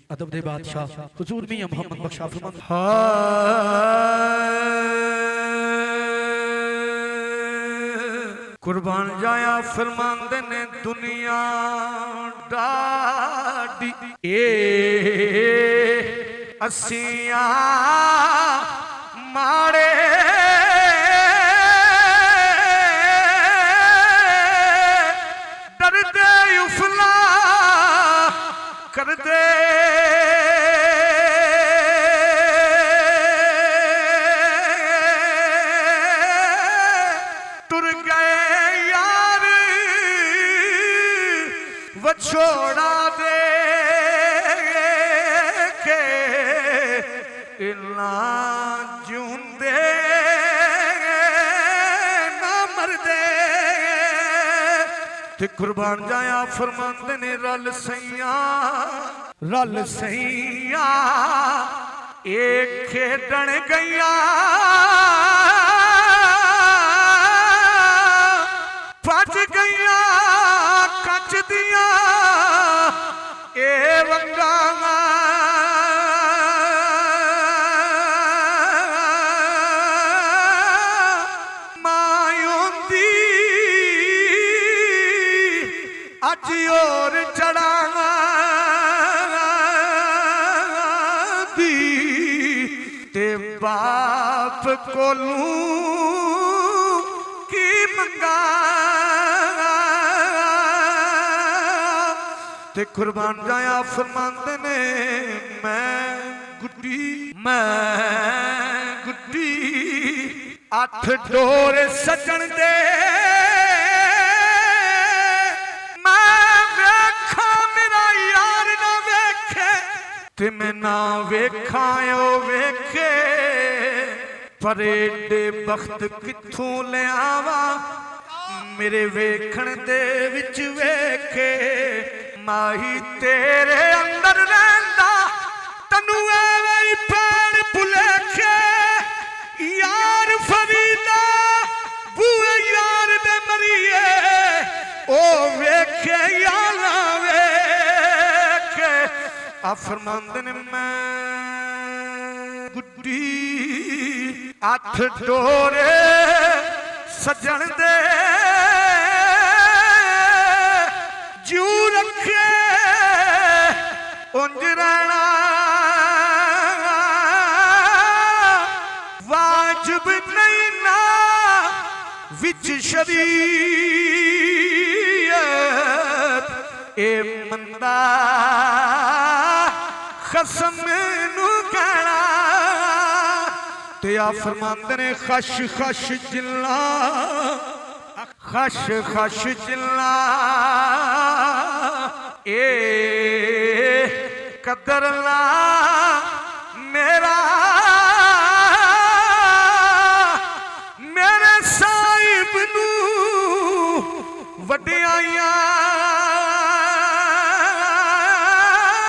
अदब दे बादशाह हुजूर मियां मोहम्मद बख्श फरमांदे कुर्बान जाया फरमांदे ने दुनिया डाडी असिया माड़े डरदे उफला करदे टुर गए यार वछोड़ा दे के इन्ना जिउंदे ना मरदे ते कुर्बान जाया फरमांदे ने रल सैया एक खेडन गईया भज गईया कच दिया ए वंगा अज और चढ़ावा दी ते बाप कोलू की मंगा ते कुर्बान जाया फरमांदे ने मैं गुड्डी 8 डोर सजन दे ते मैं ना वेखायो वेखे पर एडे बख्त किथों ले आवा मेरे वेखण दे विच वेखे माही तेरे अंदर रहिंदा तन्नू एवें पैण भुलेखे यार फरीदा बूए यार दे मरीए ओ वेखे याला फरमांदे ने मैं गुड्डी 8 डोरे सजन दे जू रखे उंज रहना वाजिब नहीं ना विच शरीयत ए मंदा कसम नू कहना ते आ फरमांदे ने खश जिल्ला ए कदर ला मेरे साहिब नू वड्याइयां